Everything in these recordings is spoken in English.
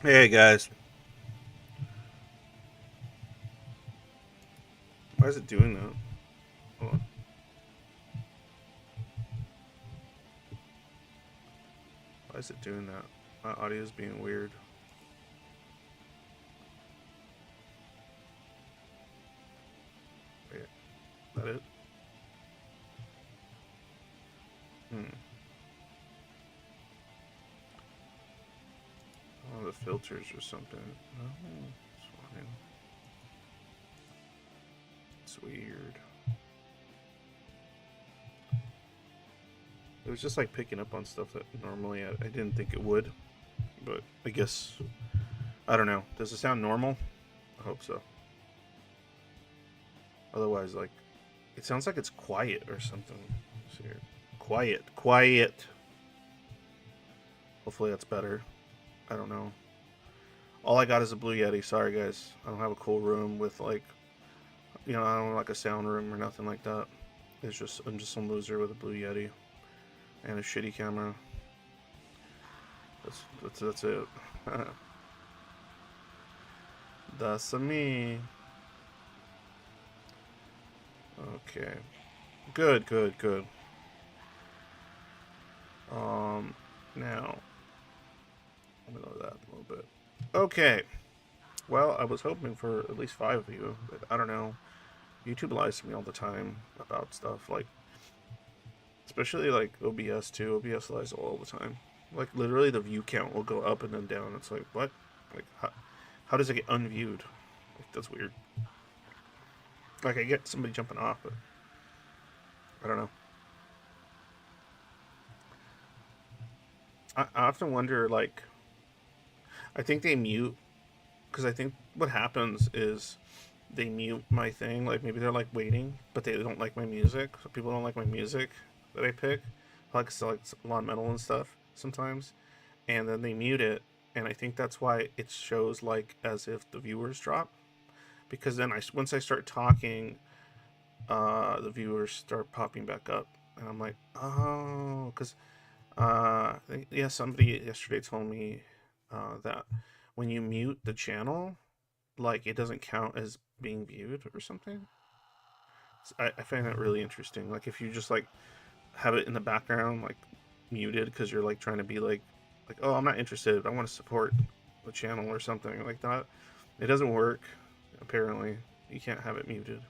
Hey guys, why is it doing that? Hold on. Why is it doing that? My audio is being weird. Wait, is that it? Hmm. Oh, the filters or something. No, it's fine. It's weird. It was just like picking up on stuff that normally I didn't think it would, but I guess I don't know. Does it sound normal? I hope so. Otherwise, like it sounds like it's quiet or something. Let's see here. Quiet, quiet. Hopefully that's better. I don't know. All I got is a Blue Yeti. Sorry, guys. I don't have a cool room with like, I don't like a sound room or nothing like that. It's just I'm just some loser with a Blue Yeti and a shitty camera. That's it. That's me. Okay. Good, good, good. Now let me lower that a little bit. Okay. Well, I was hoping for at least 5 of you, but I don't know. YouTube lies to me all the time about stuff like, especially like OBS too. OBS lies all the time. Like literally, the view count will go up and then down. It's like what? Like how does it get unviewed Like, that's weird. Like, I get somebody jumping off, but I don't know. I often wonder, like, I think they mute, because I think what happens is they mute my thing. Like, maybe they're, like, waiting, but they don't like my music. So people don't like my music that I pick. Like a lot of metal and stuff sometimes. And then they mute it. And I think that's why it shows, like, as if the viewers drop. Because then once I start talking, the viewers start popping back up. And I'm like, oh, because yeah, somebody yesterday told me that when you mute the channel, like it doesn't count as being viewed or something. So I find that really interesting. Like if you just like have it in the background, like muted, because you're like trying to be like oh I'm not interested. I want to support the channel or something like that. It doesn't work. Apparently, you can't have it muted.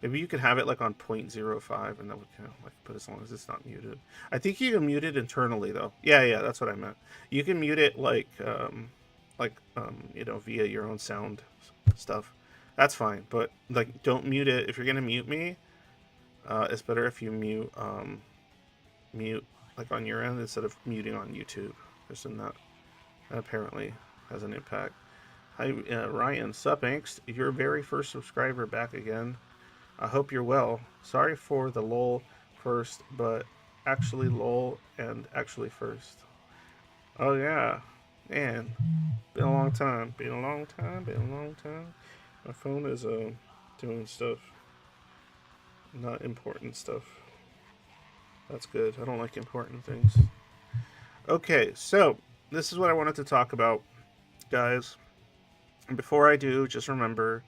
Maybe you could have it like on 0.05 and that would count. Like, but as long as it's not muted, I think you can mute it internally though. Yeah, yeah, that's what I meant. You can mute it you know, via your own sound stuff. That's fine, but like, don't mute it if you're gonna mute me. It's better if you mute like on your end instead of muting on YouTube. Just in that apparently has an impact. Hi, Ryan, sup, angst? Your very first subscriber back again. I hope you're well. Sorry for the lol first, but actually lol and actually first. Oh yeah, man, been a long time. Been a long time. Been a long time. My phone is doing stuff, not important stuff. That's good. I don't like important things. Okay, so this is what I wanted to talk about, guys. And before I do, just remember,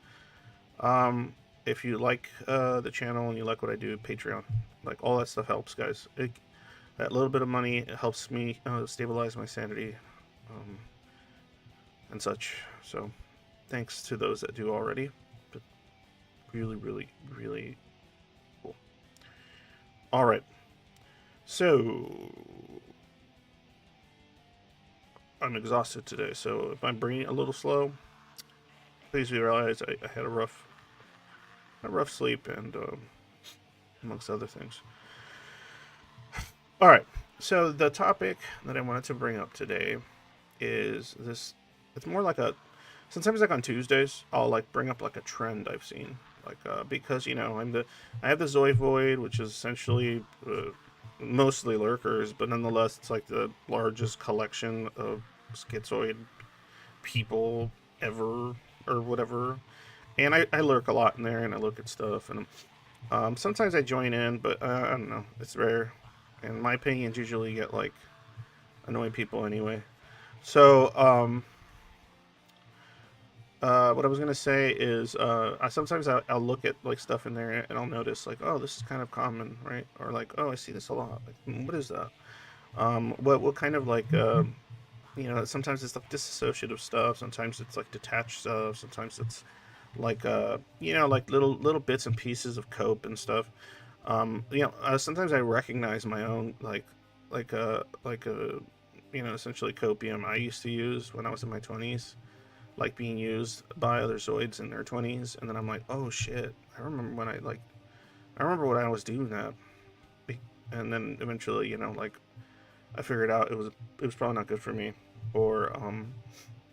if you like the channel and you like what I do, Patreon, like all that stuff helps, guys. That little bit of money helps me stabilize my sanity um, and such. So, thanks to those that do already. But really, really, really cool. All right. So, I'm exhausted today. So, if I'm bringing it a little slow, please realize I had a rough sleep and amongst other things. All right. So, the topic that I wanted to bring up today is this. It's more like a sometimes like on Tuesdays I'll like bring up like a trend I've seen like because you know I have the Zoivoid, which is essentially mostly lurkers, but nonetheless it's like the largest collection of schizoid people ever or whatever. And I lurk a lot in there and I look at stuff and sometimes I join in, but I don't know, it's rare. And my opinions usually get like annoying people anyway. So what I was gonna say is, I'll look at like stuff in there and I'll notice like, oh, this is kind of common, right? Or like, oh, I see this a lot. Like, what is that? What kind of like, you know, sometimes it's like disassociative stuff. Sometimes it's like detached stuff. Sometimes it's like, you know, like little bits and pieces of cope and stuff. You know, sometimes I recognize my own you know, essentially copium I used to use when I was in my 20s, like being used by other Zoids in their 20s, and then I'm like, oh shit, I remember when I was doing that, and then eventually, you know, like I figured out it was probably not good for me, or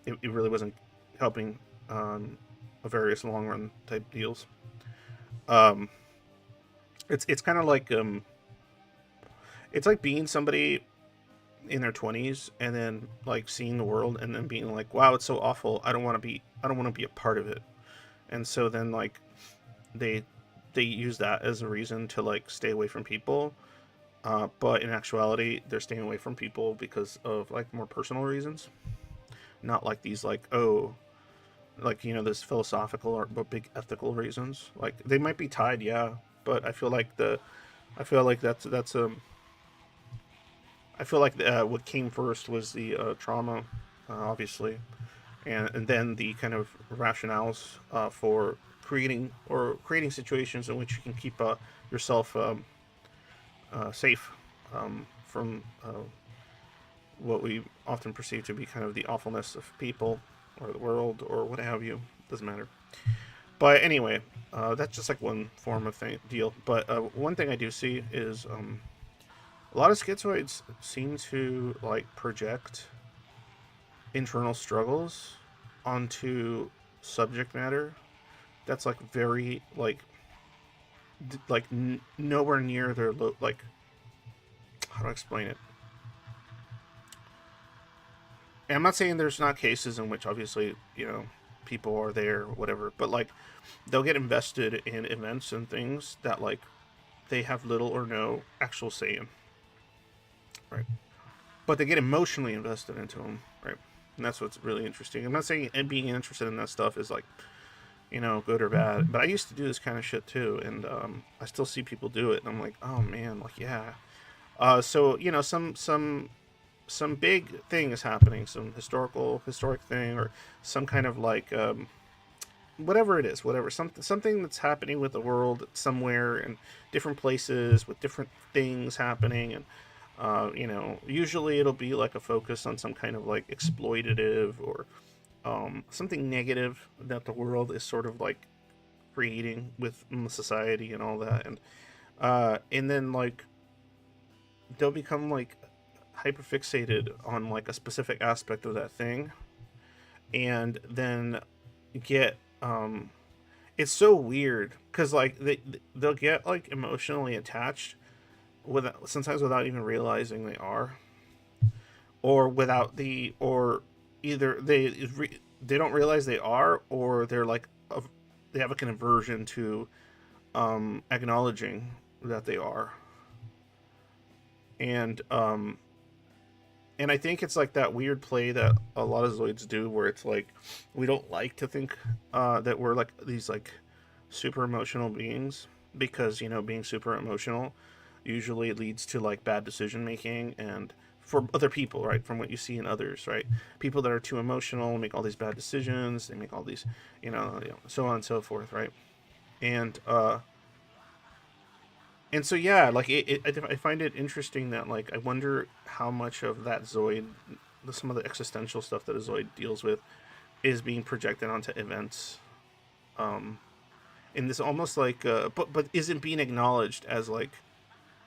it really wasn't helping various long run type deals. Um, it's kind of like it's like being somebody in their 20s and then like seeing the world and then being like, wow, it's so awful, I don't want to be a part of it. And so then like they they use that as a reason to like stay away from people, but in actuality they're staying away from people because of like more personal reasons, not like these like, oh, like, you know, this philosophical or big ethical reasons. Like they might be tied, yeah, but I feel like I feel like what came first was the trauma, obviously, and then the kind of rationales for creating situations in which you can keep yourself safe from what we often perceive to be kind of the awfulness of people or the world or what have you. doesn't matter. But anyway, that's just like one form of deal. But one thing I do see is a lot of schizoids seem to like project internal struggles onto subject matter that's like very nowhere near their like, how do I explain it? And I'm not saying there's not cases in which obviously people are there or whatever, but like they'll get invested in events and things that like they have little or no actual say in, right? But they get emotionally invested into them, right? And that's what's really interesting. I'm not saying being interested in that stuff is like good or bad, but I used to do this kind of shit too, and I still see people do it, and I'm like, oh man, like yeah. So some big thing is happening, some historic thing, or some kind of like whatever it is, whatever something that's happening with the world somewhere in different places with different things happening, and usually it'll be like a focus on some kind of like exploitative or something negative that the world is sort of like creating with society and all that, and then like they'll become like hyperfixated on like a specific aspect of that thing, and then get it's so weird because like they'll get like emotionally attached without sometimes without even realizing they are, or without the or either they don't realize they are, or they're like they have like an aversion to acknowledging that they are, and and I think it's like that weird play that a lot of Zoids do, where it's like we don't like to think that we're like these like super emotional beings, because being super emotional usually leads to like bad decision making, and for other people, right? From what you see in others, right? People that are too emotional make all these bad decisions. They make all these, so on and so forth, right? And so yeah, like I find it interesting that like I wonder how much of that Zoid, some of the existential stuff that a Zoid deals with, is being projected onto events. Um, in this almost like, but isn't being acknowledged as like,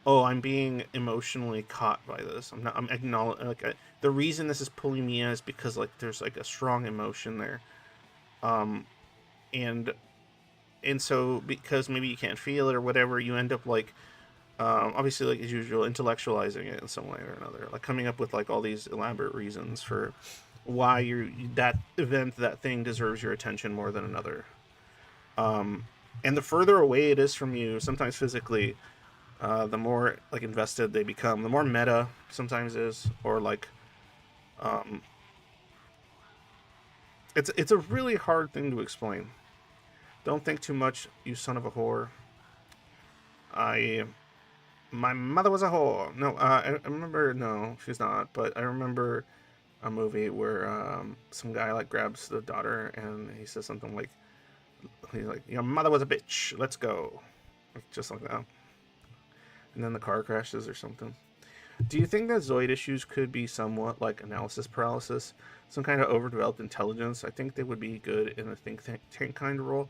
oh, I'm being emotionally caught by this. I'm not. I'm acknowledge like the reason this is pulling me in is because like there's like a strong emotion there, um, and so because maybe you can't feel it or whatever, you end up like obviously, like as usual, intellectualizing it in some way or another, like coming up with like all these elaborate reasons for why that event, that thing deserves your attention more than another. Um, and the further away it is from you, sometimes physically, the more like invested they become. The more meta sometimes is, or like, um, it's a really hard thing to explain. Don't think too much, you son of a whore. I My mother was a whore. No, I remember. No, she's not. But I remember a movie where some guy like grabs the daughter and he says something like, he's like, "Your mother was a bitch. Let's go," just like that. And then the car crashes or something. Do you think that Zoid issues could be somewhat like analysis paralysis, some kind of overdeveloped intelligence? I think they would be good in a tank kind of role.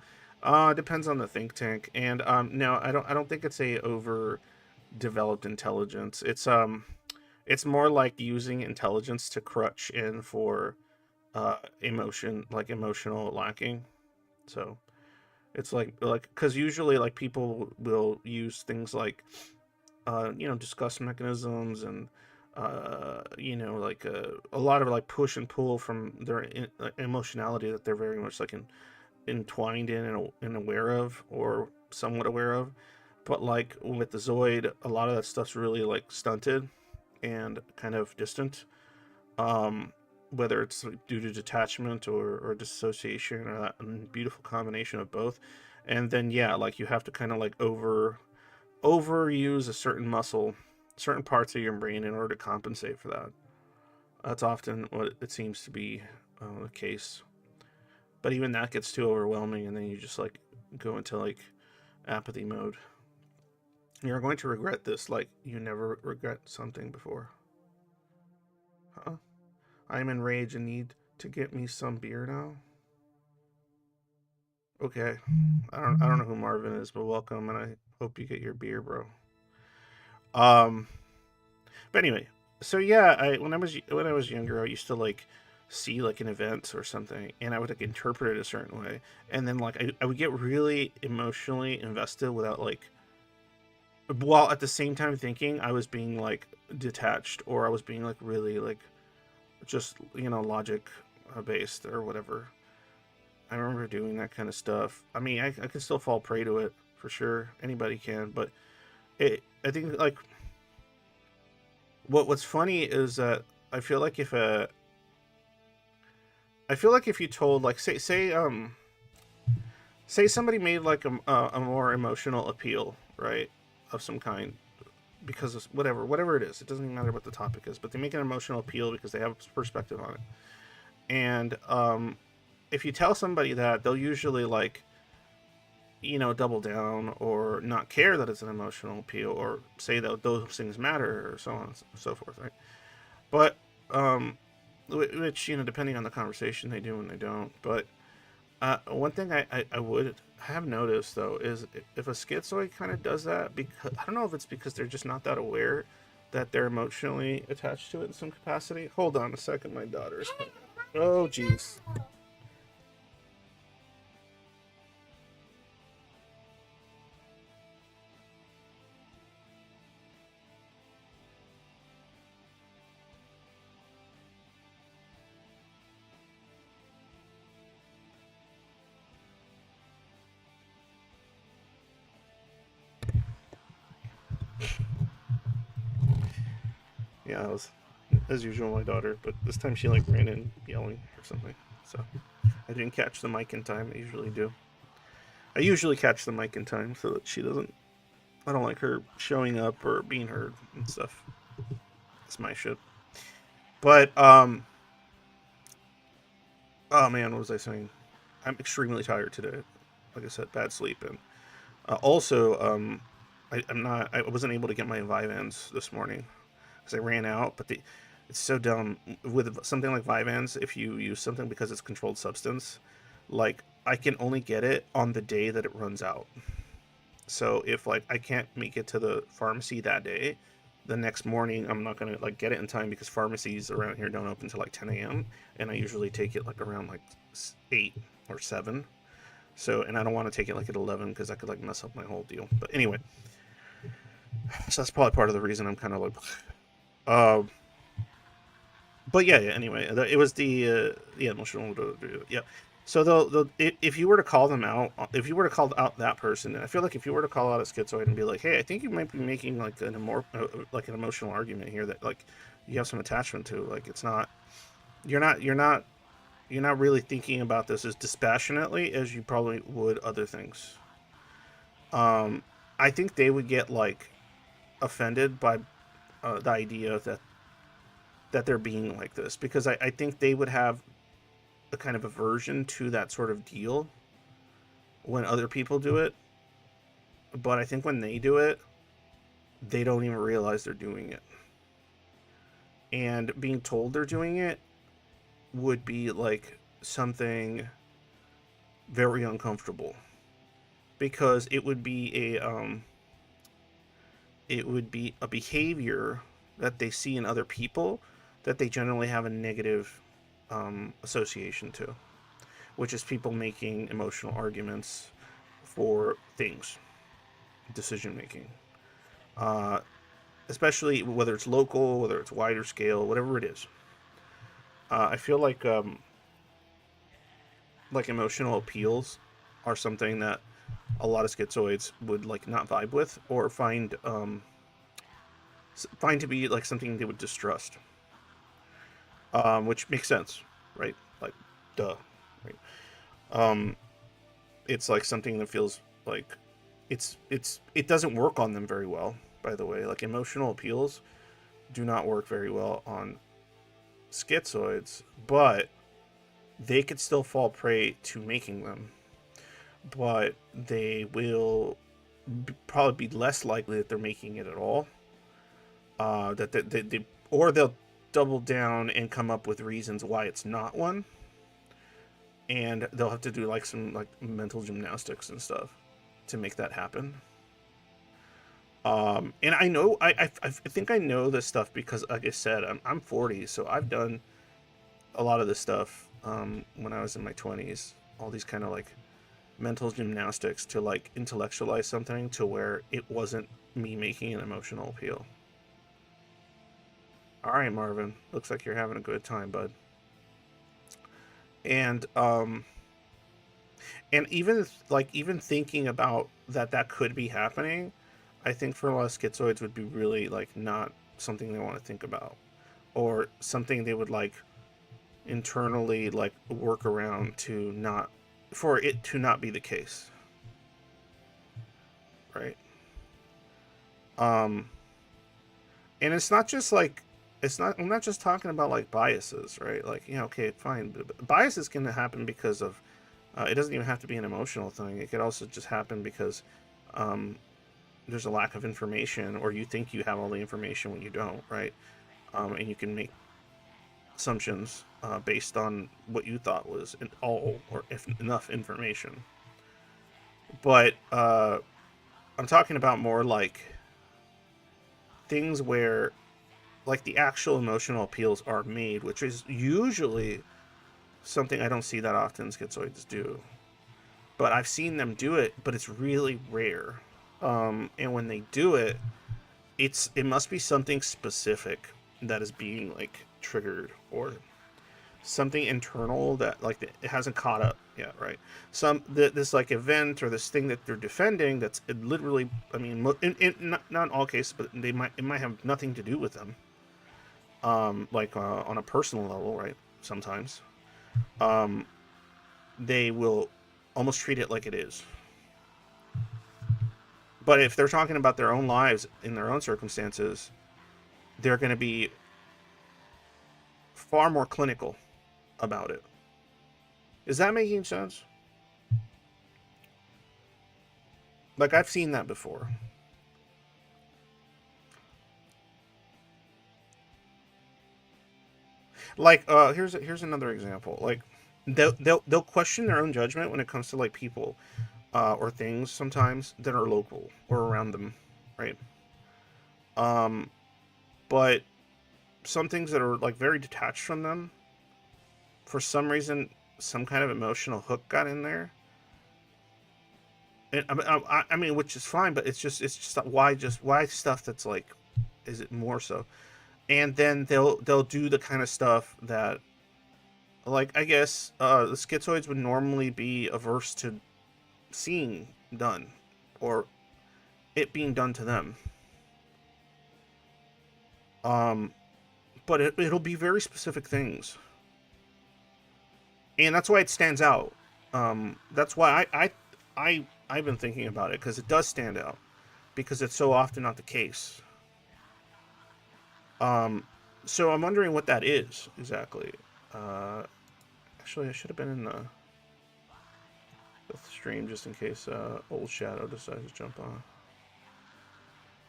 Depends on the think tank, and no, I don't think it's a overdeveloped intelligence. It's more like using intelligence to crutch in for emotion, like emotional lacking. So it's like because usually like people will use things like discuss mechanisms and like a lot of like push and pull from their emotionality that they're very much like entwined in and aware of, or somewhat aware of. But like with the Zoid, a lot of that stuff's really like stunted and kind of distant, um, whether it's due to detachment or dissociation, or that beautiful combination of both. And then yeah, like you have to kind of like overuse a certain muscle, certain parts of your brain in order to compensate for that. That's often what it seems to be the case. But even that gets too overwhelming, and then you just like go into like apathy mode. You're going to regret this like you never regret something before. Huh? I am enraged and need to get me some beer now. Okay. I don't know who Marvin is, but welcome, and I hope you get your beer, bro. Um, but anyway, so yeah, I when I was younger, I used to like see like an event or something, and I would like interpret it a certain way, and then like I would get really emotionally invested without like, while at the same time thinking I was being like detached, or I was being like really like just logic based or whatever. I remember doing that kind of stuff. I mean, I can still fall prey to it for sure. Anybody can, but I think like what's funny is that I feel like if you told like say somebody made like a more emotional appeal, right, of some kind, because of whatever it is, it doesn't even matter what the topic is, but they make an emotional appeal because they have perspective on it. And if you tell somebody that, they'll usually like double down or not care that it's an emotional appeal, or say that those things matter, or so on and so forth, right? But which depending on the conversation, they do and they don't. But one thing I would have noticed though is if a schizoid kind of does that, because I don't know if it's because they're just not that aware that they're emotionally attached to it in some capacity. Hold on a second, my daughter's coming. Oh jeez. Yeah, it was as usual my daughter, but this time she like ran in yelling or something. So I didn't catch the mic in time. I usually do. I usually catch the mic in time so that she doesn't. I don't like her showing up or being heard and stuff. It's my shit. But oh man, what was I saying? I'm extremely tired today. Like I said, bad sleep, and also I'm not. I wasn't able to get my Vyvanse this morning because I ran out. But it's so dumb with something like Vyvanse. If you use something because it's controlled substance, like I can only get it on the day that it runs out. So if like I can't make it to the pharmacy that day, the next morning I'm not gonna like get it in time because pharmacies around here don't open until like 10 a.m. and I usually take it like around like 8 or 7. So and I don't want to take it like at 11 because that could like mess up my whole deal. But anyway, so that's probably part of the reason I'm kind of like, uh, but yeah. Anyway, it was the emotional. Yeah. So if you were to call them out, if you were to call out that person, and I feel like if you were to call out a schizoid and be like, hey, I think you might be making like like an emotional argument here that like you have some attachment to, like it's not, you're not really thinking about this as dispassionately as you probably would other things. Um, I think they would get like offended by the idea that they're being like this, because I think they would have a kind of aversion to that sort of deal when other people do it. But I think when they do it, they don't even realize they're doing it. And being told they're doing it would be like something very uncomfortable, because it would be a behavior that they see in other people that they generally have a negative association to, which is people making emotional arguments for things, decision making, uh, especially whether it's local, whether it's wider scale, whatever it is. I feel like emotional appeals are something that a lot of schizoids would like not vibe with, or find to be like something they would distrust, which makes sense, right? Like, duh, right? Um, it's like something that feels like it doesn't work on them very well. By the way, like emotional appeals do not work very well on schizoids, but they could still fall prey to making them. But they will probably be less likely that they're making it at all. Or they'll double down and come up with reasons why it's not one. and they'll have to do like some like mental gymnastics and stuff to make that happen. And I know I think I know this stuff because, like I said, I'm 40, so I've done a lot of this stuff when I was in my 20s. All these kind of like mental gymnastics to like intellectualize something to where it wasn't me making an emotional appeal. All right, Marvin. Looks like you're having a good time, bud. And even like even thinking about that could be happening, I think for a lot of schizoids would be really like not something they want to think about, or something they would like internally like work around to not for it to not be the case, right? Um, and it's not just like it's not. I'm not just talking about like biases, right? Like, okay, fine, but biases can happen because of. It doesn't even have to be an emotional thing. It could also just happen because um, there's a lack of information, or you think you have all the information when you don't, right? And you can make assumptions based on what you thought was all or if enough information. But I'm talking about more like things where like the actual emotional appeals are made, which is usually something I don't see that often schizoids do. But I've seen them do it, but it's really rare. And when they do it, it must be something specific that is being like triggered, or something internal that like it hasn't caught up yet, right? This like event or this thing that they're defending that's literally, I mean, not in all cases, but it might have nothing to do with them. Like on a personal level, right? Sometimes um, they will almost treat it like it is. But if they're talking about their own lives in their own circumstances, they're going to be far more clinical about it. Is that making sense? Like, I've seen that before. Like, here's another example. Like, they'll question their own judgment when it comes to like people or things sometimes that are local or around them, right? Um, but some things that are like very detached from them, for some reason, some kind of emotional hook got in there. And I mean, which is fine, but it's just why stuff that's like, is it more so? And then they'll do the kind of stuff that, like, I guess the schizoids would normally be averse to seeing done, or it being done to them. Um, but it'll be very specific things, and that's why it stands out. That's why I've been thinking about it, because it does stand out, because it's so often not the case. Um, so I'm wondering what that is exactly. Uh, Actually, I should have been in the stream just in case Old Shadow decides to jump on.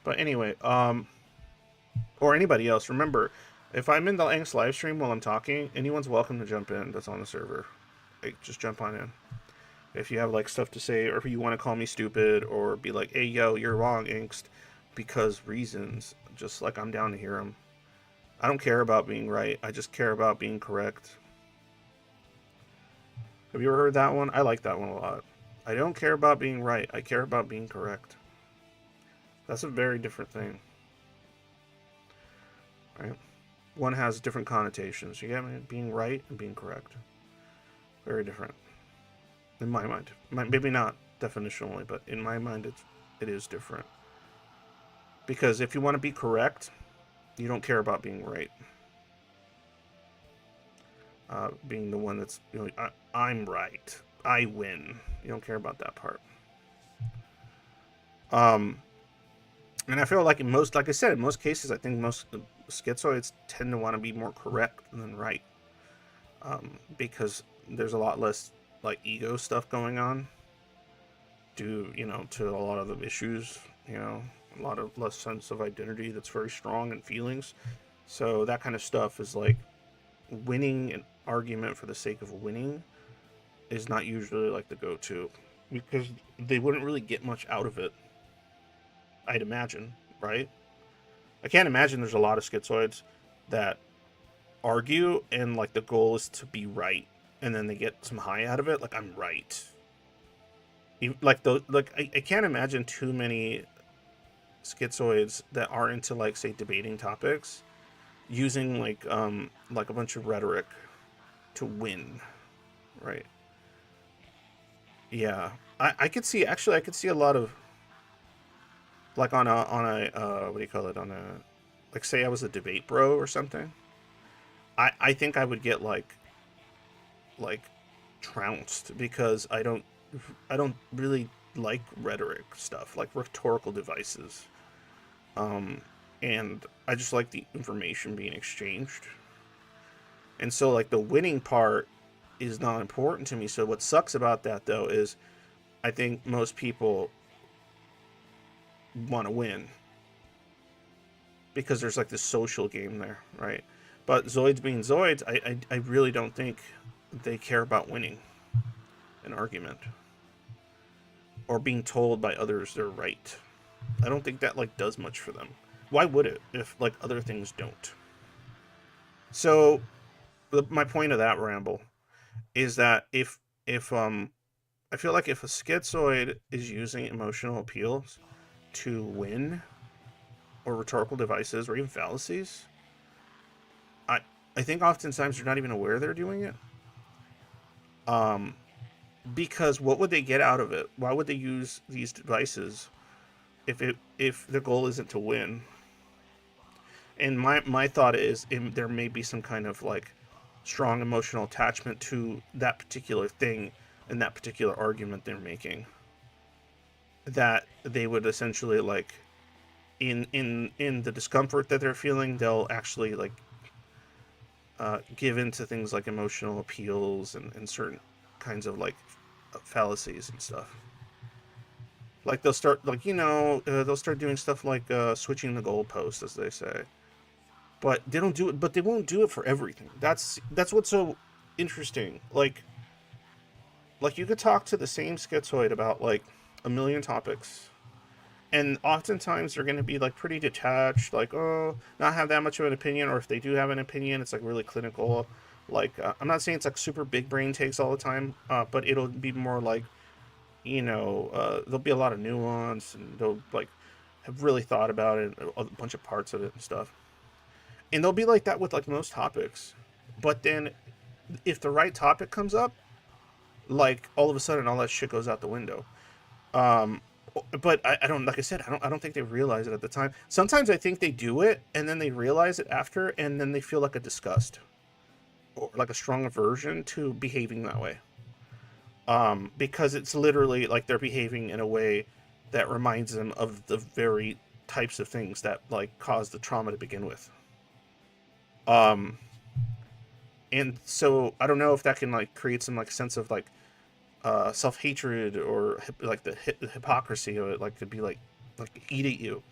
But anyway, or anybody else, remember, if I'm in the Angst live stream while I'm talking, anyone's welcome to jump in that's on the server. Like, just jump on in. If you have like stuff to say, or if you want to call me stupid, or be like, "Hey, yo, you're wrong, Angst," because reasons, just like I'm down to hear them. I don't care about being right. I just care about being correct. Have you ever heard that one? I like that one a lot. I don't care about being right. I care about being correct. That's a very different thing, right? One has different connotations. You get me? Being right and being correct. Very different. In my mind. Maybe not definitionally, but in my mind it is different. Because if you want to be correct, you don't care about being right. Being the one that's, I'm right. I win. You don't care about that part. Um, and I feel like like I said, in most cases, I think most schizoids tend to want to be more correct than right, because there's a lot less like ego stuff going on, due, to a lot of the issues, a lot of less sense of identity that's very strong and feelings. So that kind of stuff is like winning an argument for the sake of winning is not usually like the go-to because they wouldn't really get much out of it, I'd imagine, right? I can't imagine there's a lot of schizoids that argue and like the goal is to be right and then they get some high out of it, like I'm right. Like those, like I can't imagine too many schizoids that are into like say debating topics using like a bunch of rhetoric to win, right? Yeah, I could see, actually I could see a lot of like on a what do you call it, on a, like say I was a debate bro or something. I think I would get like trounced because I don't really like rhetoric stuff, like rhetorical devices. Um, and I just like the information being exchanged. And so like the winning part is not important to me. So what sucks about that though is I think most people want to win because there's like this social game there, right? But Zoids being Zoids, I really don't think they care about winning an argument or being told by others they're right. I don't think that like does much for them. Why would it if like other things don't? So my point of that ramble is that if I feel like if a schizoid is using emotional appeals to win or rhetorical devices or even fallacies, I I think oftentimes they're not even aware they're doing it. Um, because what would they get out of it? Why would they use these devices if the goal isn't to win? And my thought is there may be some kind of like strong emotional attachment to that particular thing and that particular argument they're making, that they would essentially like in the discomfort that they're feeling, they'll actually like give into things like emotional appeals and certain kinds of like fallacies and stuff. Like they'll start like they'll start doing stuff like switching the goalpost, as they say. But they don't do it. But they won't do it for everything. That's what's so interesting. Like you could talk to the same schizoid about like a million topics, and oftentimes they're going to be like pretty detached, like not have that much of an opinion, or if they do have an opinion, it's like really clinical. Like I'm not saying it's like super big brain takes all the time, but it'll be more like there'll be a lot of nuance, and they'll like have really thought about it, a bunch of parts of it and stuff, and they'll be like that with like most topics. But then if the right topic comes up, like all of a sudden all that shit goes out the window. Um, but I don't, like I said, I don't think they realize it at the time. Sometimes I think they do it and then they realize it after, and then they feel like a disgust or like a strong aversion to behaving that way. Because it's literally like they're behaving in a way that reminds them of the very types of things that like caused the trauma to begin with. Um, and so I don't know if that can like create some like sense of like self hatred or like the hypocrisy of it, like could be like eat at you.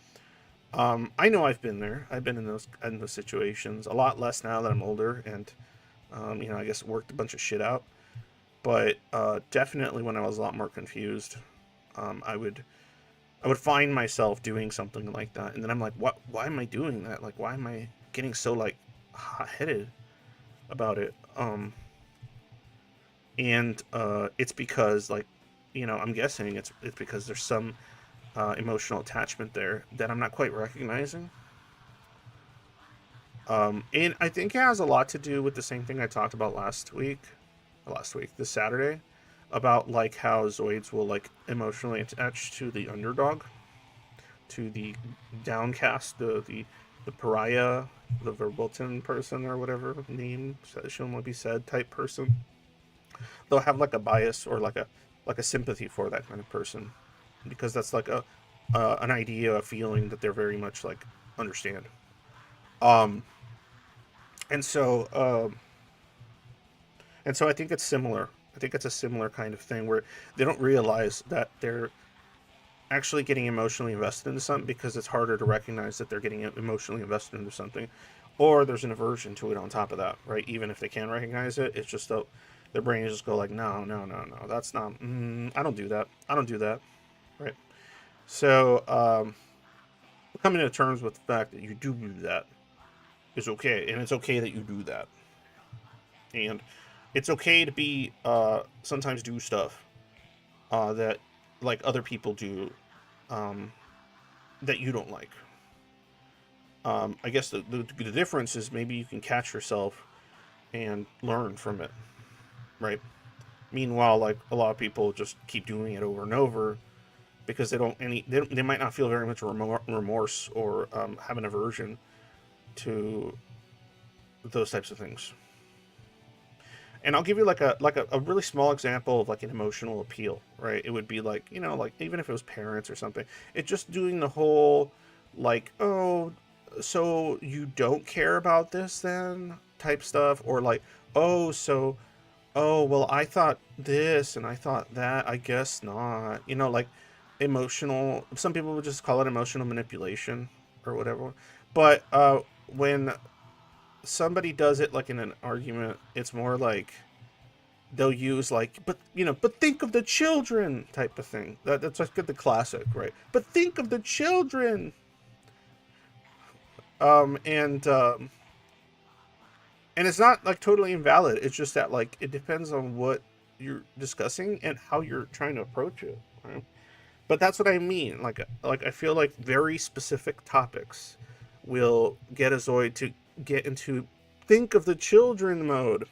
I know I've been there. I've been in those situations a lot less now that I'm older, and I guess worked a bunch of shit out. But definitely when I was a lot more confused, I would find myself doing something like that, and then I'm like, what? Why am I doing that? Like, why am I getting so like hot headed about it? And it's because like I'm guessing it's because there's some emotional attachment there that I'm not quite recognizing. And I think it has a lot to do with the same thing I talked about this Saturday, about like how Zoids will like emotionally attach to the underdog, to the downcast, the pariah, the verboten person or whatever name shall be said type person. They'll have like a bias or like a sympathy for that kind of person because that's like a an idea, a feeling that they're very much like understand. Um, and so I think it's similar. I think it's a similar kind of thing where they don't realize that they're actually getting emotionally invested into something because it's harder to recognize that they're getting emotionally invested into something, or there's an aversion to it on top of that, right? Even if they can recognize it, it's just their brains just go like, no, no, no, no, that's not. I don't do that. I don't do that. Right. So coming to terms with the fact that you do that is okay, and it's okay that you do that, and it's okay to be sometimes do stuff that like other people do um, that you don't like. I guess the difference is maybe you can catch yourself and learn from it, right? Meanwhile, like a lot of people just keep doing it over and over because they might not feel very much remorse or have an aversion to those types of things. And I'll give you like a really small example of like an emotional appeal, right? It would be like, like even if it was parents or something, it's just doing the whole like, oh, so you don't care about this then type stuff, or like, oh, so oh, well, I thought this and I thought that, I guess not. Like emotional, some people would just call it emotional manipulation or whatever. But when somebody does it like in an argument, it's more like they'll use like, but think of the children type of thing. That's like the classic, right? But think of the children. And it's not like totally invalid. It's just that like it depends on what you're discussing and how you're trying to approach it, right? But that's what I mean. Like I feel like very specific topics will get a Zoid to get into think of the children mode.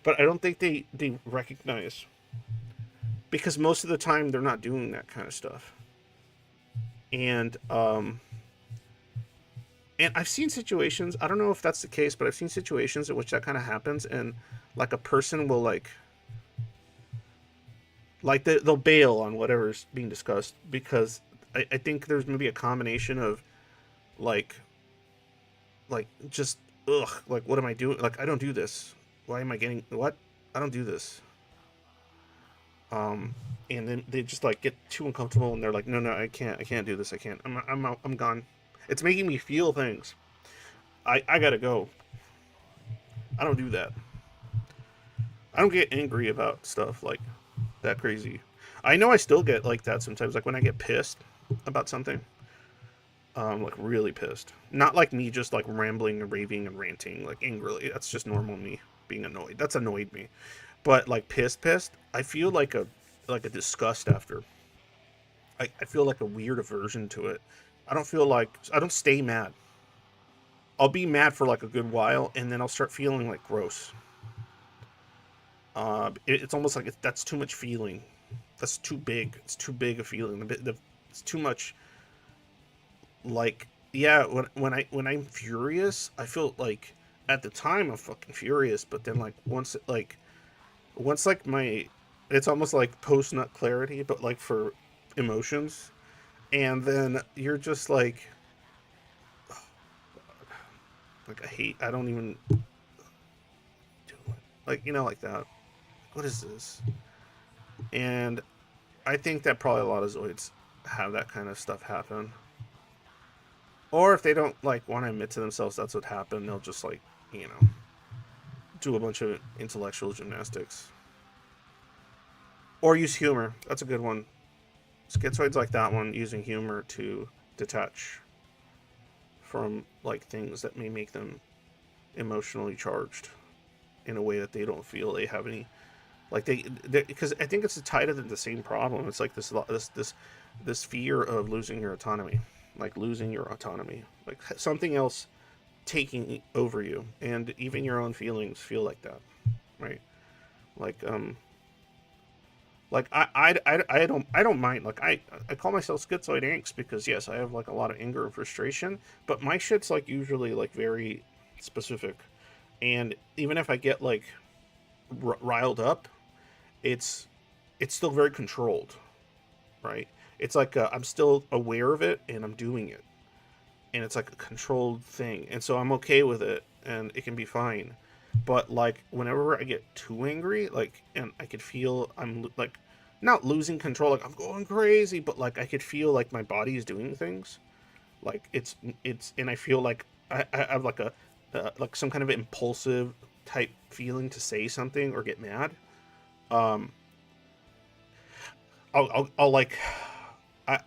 But I don't think they recognize, because most of the time they're not doing that kind of stuff. And I've seen situations, I don't know if that's the case, but I've seen situations in which that kind of happens, and like a person will they'll bail on whatever's being discussed because I think there's maybe a combination of like just ugh, like what am I doing? Like I don't do this. Why am I getting what? I don't do this. Um, and then they just like get too uncomfortable and they're like, no, no, I can't do this. I can't. I'm gone. It's making me feel things. I gotta go. I don't do that. I don't get angry about stuff like that crazy. I know I still get like that sometimes, like when I get pissed about something, like really pissed. Not like me just like rambling and raving and ranting like angrily. That's just normal me being annoyed. That's annoyed me. But like pissed, I feel like a disgust after. I feel like a weird aversion to it. I don't stay mad. I'll be mad for like a good while, and then I'll start feeling like gross. It's almost like that's too much feeling. That's too big. It's too big a feeling. It's too much. Like yeah, when I'm furious, I feel like at the time I'm fucking furious, but then like once like my it's almost like post nut clarity, but like for emotions, and then you're just like I don't even do it. Like like that. What is this? And I think that probably a lot of Zoids have that kind of stuff happen. Or if they don't like want to admit to themselves that's what happened, they'll just like, you know, do a bunch of intellectual gymnastics. Or use humor. That's a good one. Schizoids like that one, using humor to detach from like things that may make them emotionally charged in a way that they don't feel they have any like because I think it's tied to the same problem. It's like this fear of losing your autonomy, like losing your autonomy, like something else taking over you, and even your own feelings feel like that, right? Like I don't mind, like I call myself schizoid angst because yes, I have like a lot of anger and frustration, but my shit's like usually like very specific, and even if I get like riled up, it's it's still very controlled, right? It's like I'm still aware of it and I'm doing it, and it's like a controlled thing, and so I'm okay with it, and it can be fine. But like whenever I get too angry, like, and I could feel I'm like not losing control, like I'm going crazy, but like I could feel like my body is doing things, like and I feel like I have like like some kind of impulsive type feeling to say something or get mad, um, I'll like,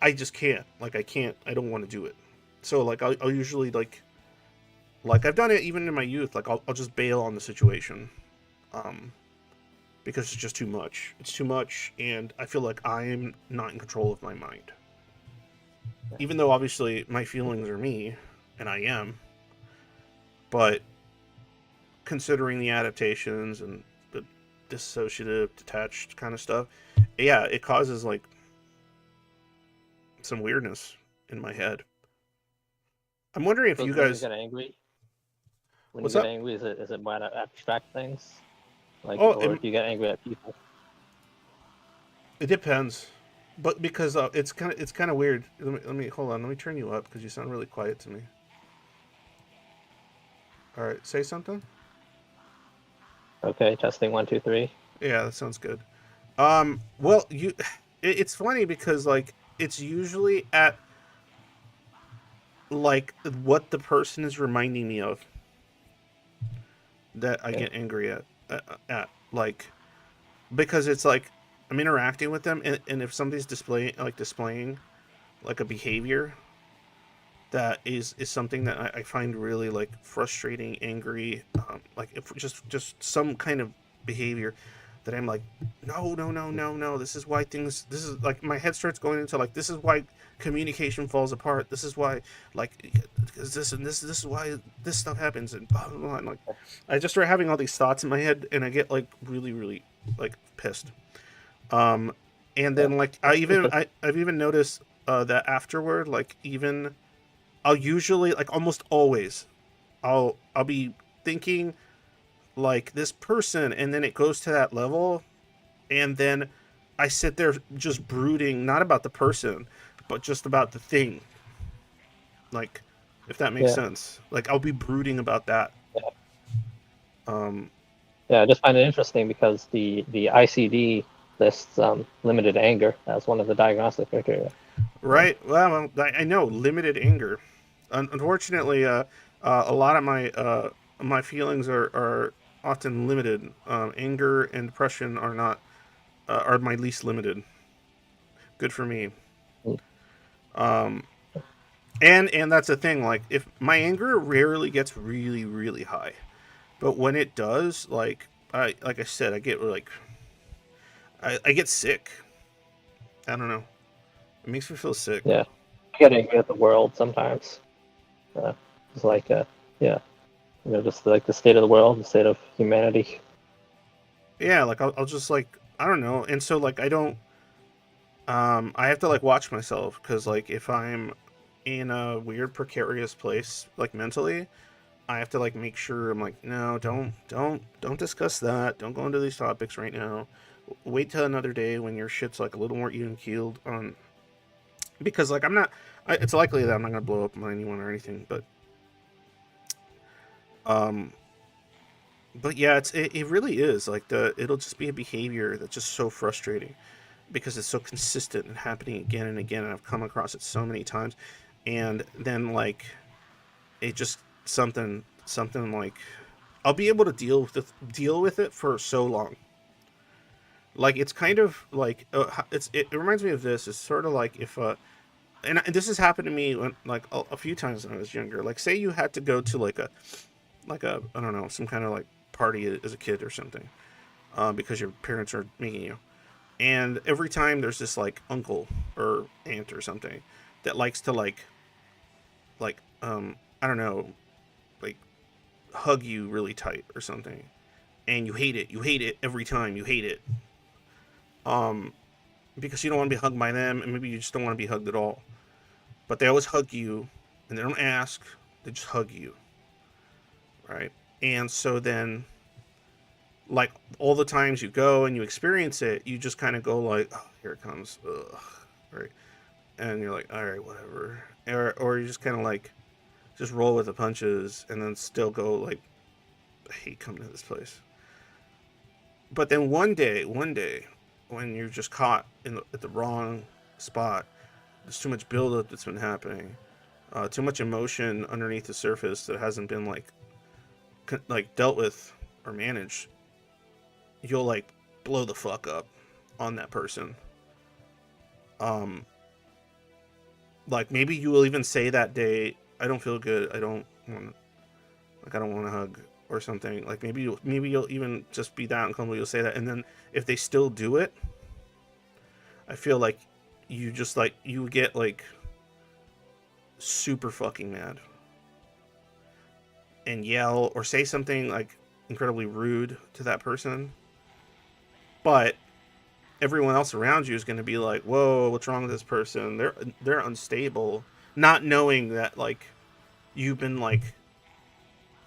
I just can't. Like, I can't. I don't want to do it. So like, I'll usually like I've done it even in my youth. Like, I'll just bail on the situation, um, because it's just too much. It's too much, and I feel like I'm not in control of my mind. Even though obviously my feelings are me, and I am, but considering the adaptations and the dissociative, detached kind of stuff, yeah, it causes like some weirdness in my head. I'm wondering if So you when you guys. get angry, What's up? is it more abstract things, like, Oh, or do you get angry at people? it depends, but because it's kind of weird. Let me hold on. Let me turn you up because you sound really quiet to me. All right, say something. Okay, testing 1 2 3. Yeah, that sounds good. Well, it's funny because like it's usually at like what the person is reminding me of that I Yeah, get angry at like because it's like I'm interacting with them, and if somebody's displaying like a behavior that is something that I find really like frustrating, angry, like if just some kind of behavior that I'm like, no, no, no, no, no. This is why things. This is like my head starts going into like this is why communication falls apart. This is why like because this and this is why this stuff happens and blah blah blah. And like I just start having all these thoughts in my head and I get like really really like pissed. Um, and yeah. then like It's I've even noticed that afterward like even I'll usually like almost always I'll be thinking like this person and then it goes to that level and then I sit there just brooding not about the person but just about the thing. Like if that makes yeah, sense. Like I'll be brooding about that. yeah, Um yeah. I just find it interesting because the ICD lists limited anger as one of the diagnostic criteria. Um, right. Well, I know limited anger. Unfortunately a lot of my feelings are often limited. Anger and depression are not are my least limited. Good for me. Um, and that's the thing. Like, if my anger rarely gets really really high, but when it does, like I said, I get like I get sick. I don't know. It makes me feel sick. yeah, I get angry at the world sometimes. Uh, it's like, yeah, just like the state of the world, the state of humanity. Yeah, like I'll just like I don't know. And so like I don't. I have to like watch myself because like if I'm in a weird precarious place like mentally, I have to like make sure I'm like, no, don't discuss that. Don't go into these topics right now. Wait till another day when your shit's like a little more even keeled. Because like I'm not. It's likely that I'm not gonna blow up on anyone or anything. Um, but yeah, it really is like it'll just be a behavior that's just so frustrating because it's so consistent and happening again and again, and I've come across it so many times, and then like it just something like I'll be able to deal with it for so long. Like it's kind of like it reminds me of this. It's sort of like if and this has happened to me when, like a few times when I was younger. Like say you had to go to like a I don't know some kind of like party as a kid or something because your parents are making you. And every time there's this like uncle or aunt or something that likes to like I don't know like hug you really tight or something, and you hate it. You hate it every time. You hate it. Um, because you don't want to be hugged by them, and maybe you just don't want to be hugged at all. But they always hug you, and they don't ask; they just hug you, right? And so then, like all the times you go and you experience it, you just kind of go like, "Oh, here it comes," ugh, right? And you're like, "All right, whatever," or you just kind of like just roll with the punches, and then still go like, "I hate coming to this place." But then one day, when you're just caught at the wrong spot, there's too much buildup that's been happening, too much emotion underneath the surface that hasn't been like dealt with, or manage, you'll like blow the fuck up on that person. Um, like maybe you will even say that day, I don't feel good. I don't want, like, I don't want to hug or something. Like maybe you'll even just be that uncomfortable. You'll say that, and then if they still do it, I feel like you just like you get like super fucking mad and yell or say something like incredibly rude to that person. But everyone else around you is going to be like, "Whoa, what's wrong with this person? They're unstable," not knowing that like you've been like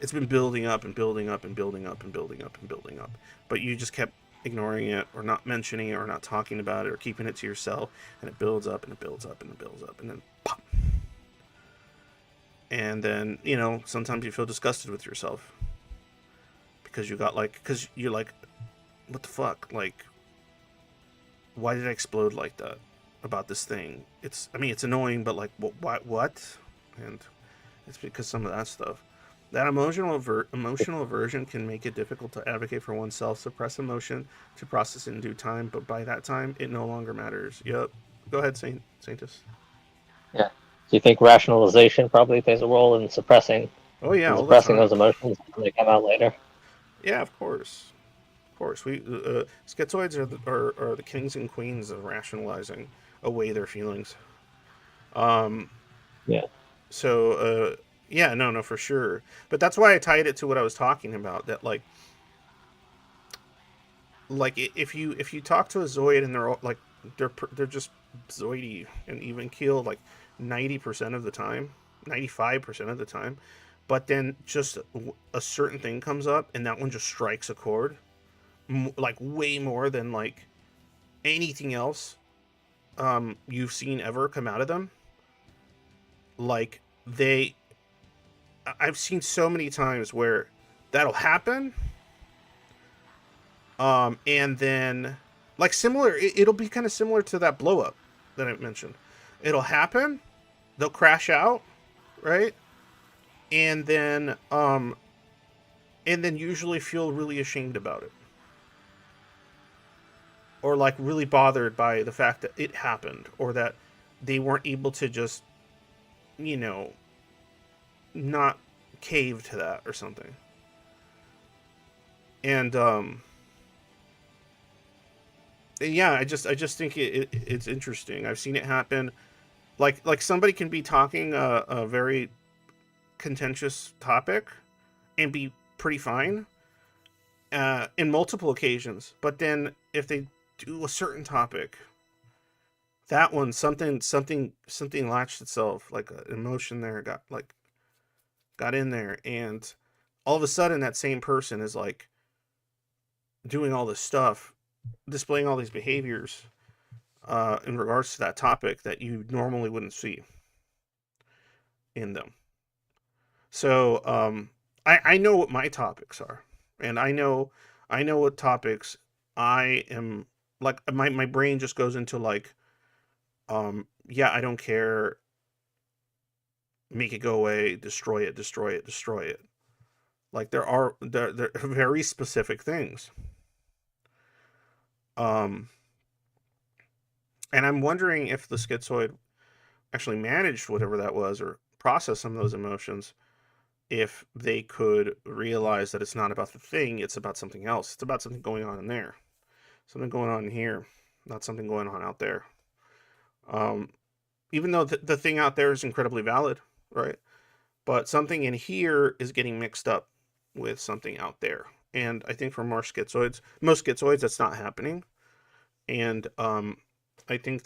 it's been building up and building up and building up and building up and building up, but you just kept ignoring it or not mentioning it or not talking about it or keeping it to yourself, and it builds up and it builds up and it builds up and then pop. And then, sometimes you feel disgusted with yourself because you got like because you're like, what the fuck, like, why did I explode like that about this thing? It's annoying, but like, what? And it's because some of that stuff. That emotional aversion can make it difficult to advocate for oneself, suppress emotion to process it in due time, but by that time, it no longer matters. Yep. Go ahead, Saintus. Yeah. Do you think rationalization probably plays a role in suppressing Oh yeah, all the suppressing time. those emotions when they come out later? Yeah, of course. Of course. Schizoids are the kings and queens of rationalizing away their feelings. Um, Yeah. so yeah, no, for sure. But that's why I tied it to what I was talking about. That if you talk to a Zoid and they're just Zoidy and even keel like 90% of the time, 95% of the time, but then just a certain thing comes up and that one just strikes a chord, like way more than like anything else you've seen ever come out of them. Like they, I've seen so many times where that'll happen, and then like similar, it'll be kind of similar to that blow up that I mentioned. It'll happen, they'll crash out, right, and then usually feel really ashamed about it or like really bothered by the fact that it happened or that they weren't able to just you know not cave to that or something. And yeah, I just think it's interesting. I've seen it happen. Like somebody can be talking a very contentious topic and be pretty fine in multiple occasions, but then if they do a certain topic, that one something latched itself, like an emotion there got in there, and all of a sudden that same person is like doing all this stuff, displaying all these behaviors in regards to that topic that you normally wouldn't see in them. So I know what my topics are, and I know what topics I am like. My brain just goes into like, yeah, I don't care, make it go away, destroy it, destroy it, destroy it. Like there are very specific things. Um, and I'm wondering if the schizoid actually managed whatever that was or process some of those emotions, if they could realize that it's not about the thing, it's about something else. It's about something going on in there, something going on in here, not something going on out there. Um, Even though the thing out there is incredibly valid, right? But something in here is getting mixed up with something out there. And I think for most schizoids, that's not happening. And I think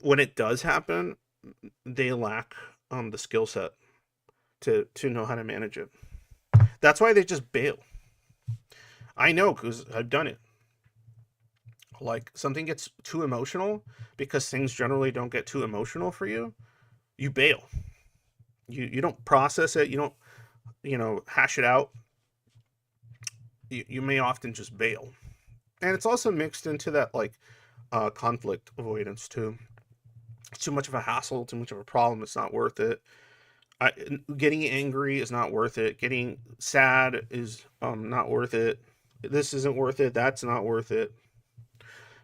when it does happen, they lack the skill set to know how to manage it. That's why they just bail. I know because I've done it. Like something gets too emotional because things generally don't get too emotional for you. You bail. You don't process it. You don't hash it out. You may often just bail, and it's also mixed into that like conflict avoidance too. It's too much of a hassle, too much of a problem. It's not worth it. I, getting angry is not worth it. Getting sad is not worth it. This isn't worth it. That's not worth it.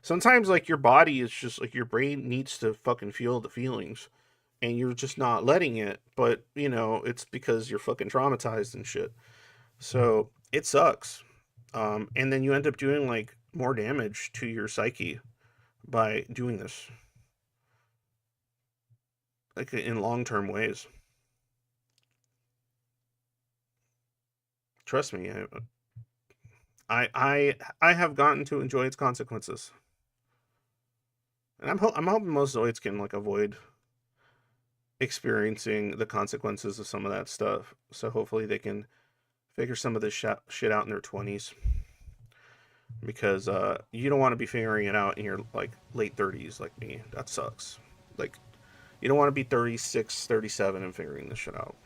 Sometimes like your body is just like your brain needs to fucking feel the feelings and you're just not letting it, but you know, it's because you're fucking traumatized and shit. So, it sucks. And then you end up doing like more damage to your psyche by doing this like in long-term ways. Trust me, I have gotten to enjoy its consequences, and I'm hoping most Zoids can like avoid experiencing the consequences of some of that stuff. So hopefully they can figure some of this shit out in their 20s, because you don't want to be figuring it out in your like late 30s like me. That sucks. Like you don't want to be 36, 37 and figuring this shit out.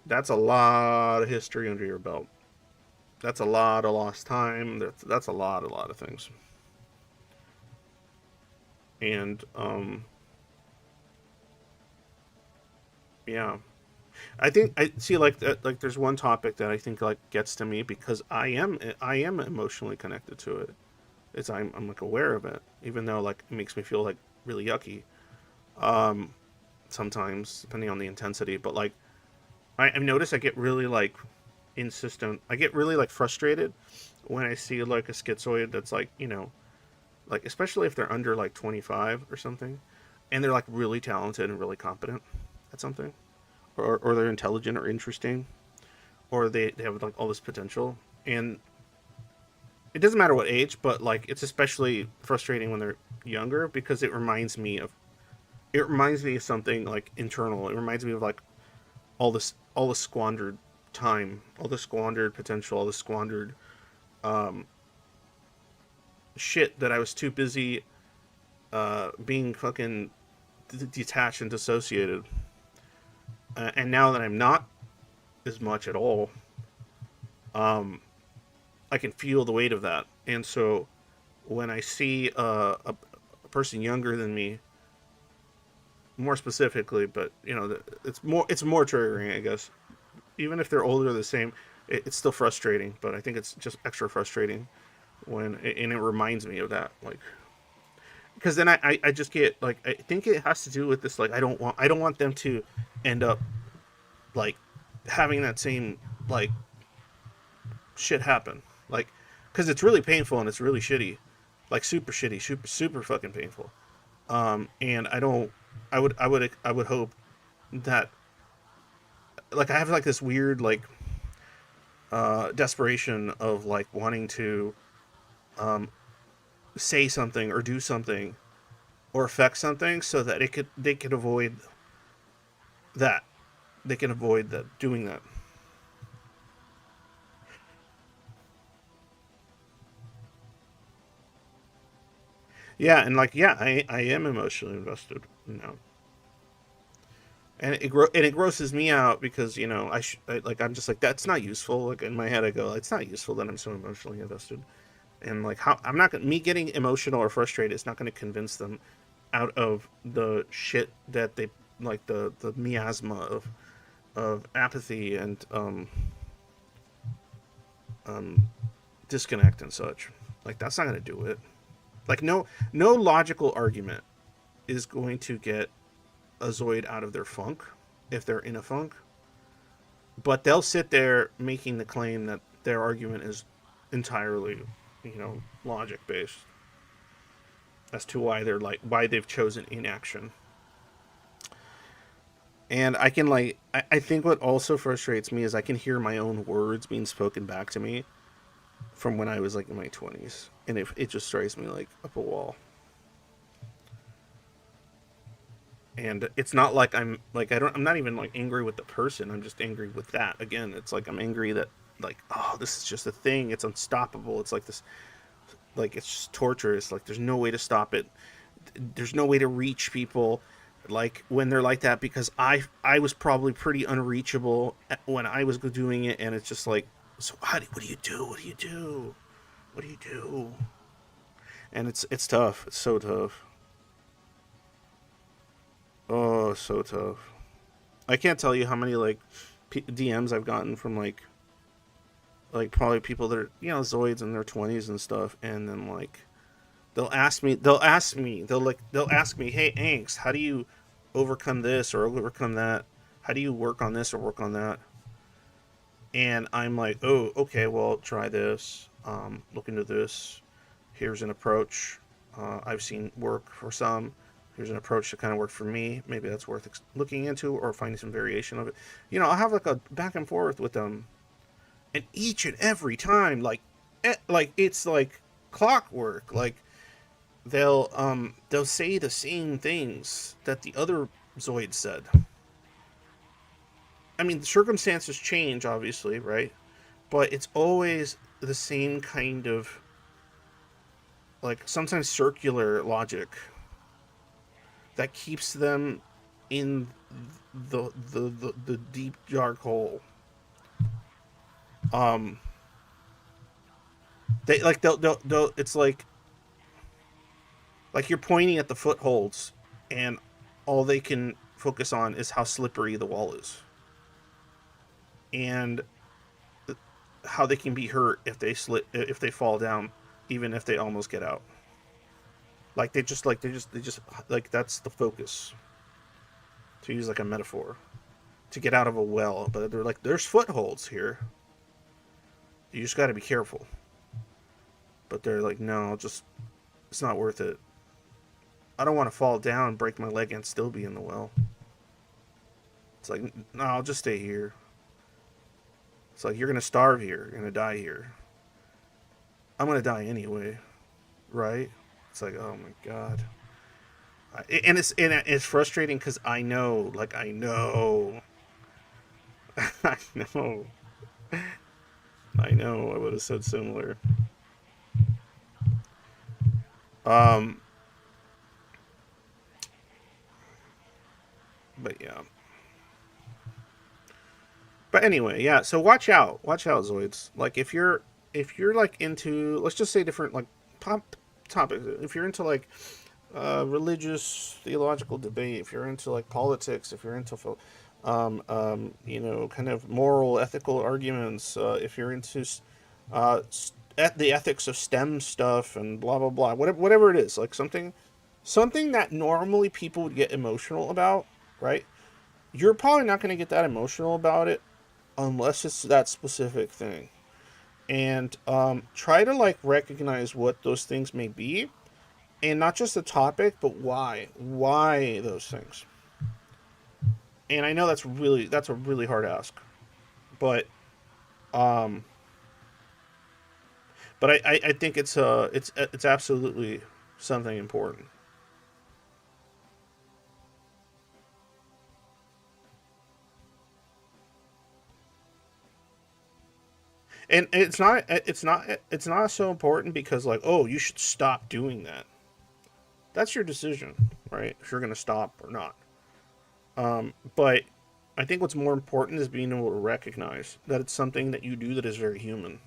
That's a lot of history under your belt. That's a lot of lost time. That's a lot of things. And yeah, I think I see like there's one topic that I think like gets to me because I am emotionally connected to it. It's I'm like aware of it, even though like it makes me feel like really yucky. Um, Sometimes depending on the intensity, but like I've noticed I get really like insistent. I get really like frustrated when I see like a schizoid that's like like especially if they're under like 25 or something, and they're like really talented and really competent at something, or they're intelligent or interesting, or they have like all this potential, and it doesn't matter what age, but like it's especially frustrating when they're younger because it reminds me of something like internal. It reminds me of like all the squandered time, all the squandered potential, all the squandered um, shit that I was too busy being fucking detached and dissociated. And now that I'm not as much at all, um, I can feel the weight of that. And so when I see a person younger than me, more specifically, but it's more triggering, I guess. Even if they're older, the same, it's still frustrating. But I think it's just extra frustrating and it reminds me of that, like because then I just get like I think it has to do with this like I don't want them to end up like having that same like shit happen, like because it's really painful and it's really shitty, like super shitty, super fucking painful. And I would hope that like I have like this weird like desperation of like wanting to um say something or do something or affect something so that they could avoid that they can avoid that doing that. Yeah, and like yeah, I am emotionally invested now, and it grosses me out because like I'm just like that's not useful. Like in my head, I go it's not useful that I'm so emotionally invested, and like how I'm not me getting emotional or frustrated is not going to convince them out of the shit that they like the miasma of apathy and um disconnect and such. Like that's not going to do it. Like no logical argument is going to get a Zoid out of their funk if they're in a funk. But they'll sit there making the claim that their argument is entirely, logic based as to why they've chosen inaction. And I can I think what also frustrates me is I can hear my own words being spoken back to me from when I was like in my 20s, and it just drives me like up a wall. And it's not like I'm not even like angry with the person. I'm just angry with that. Again, it's like I'm angry that like oh this is just a thing. It's unstoppable. It's like this like it's just torturous. Like there's no way to stop it. There's no way to reach people like when they're like that because I was probably pretty unreachable when I was doing it, and it's just like so what do you do? What do you do? What do you do? And it's tough. It's so tough. Oh, so tough. I can't tell you how many like DMs I've gotten from like probably people that are zoids in their 20s and stuff, and then like they'll ask me, hey Angst, how do you overcome this or overcome that? How do you work on this or work on that? And I'm like, oh, okay, well, try this. Look into this. Here's an approach I've seen work for some. Here's an approach that kind of worked for me. Maybe that's worth looking into or finding some variation of it. I'll have like a back and forth with them, and each and every time, like it's like clockwork. Like they'll say the same things that the other Zoid said. I mean, the circumstances change, obviously, right? But it's always the same kind of like sometimes circular logic that keeps them in the deep dark hole. Um, they like they'll it's like you're pointing at the footholds, and all they can focus on is how slippery the wall is, and how they can be hurt if they fall down, even if they almost get out. Like they just like that's the focus, to use like a metaphor, to get out of a well. But they're like, there's footholds here. You just got to be careful. But they're like, no, just it's not worth it. I don't want to fall down, break my leg, and still be in the well. It's like, no, I'll just stay here. It's like, you're gonna starve here. You're gonna die here. I'm gonna die anyway, right? It's like, oh my god. And it's frustrating because I know, like I know, I know, I know. I would have said similar. Um, but yeah. But anyway, yeah. So watch out, Zoids. Like if you're like into, let's just say different like pop topics. If you're into like religious theological debate, if you're into like politics, if you're into kind of moral ethical arguments, if you're into the ethics of STEM stuff and blah blah blah, whatever it is, like something that normally people would get emotional about, right? You're probably not going to get that emotional about it unless it's that specific thing. And try to like recognize what those things may be, and not just the topic, but why those things. And I know that's a really hard ask, but um, I think it's absolutely something important. And it's not so important because like, oh, you should stop doing that. That's your decision, right? If you're gonna stop or not. But I think what's more important is being able to recognize that it's something that you do that is very human,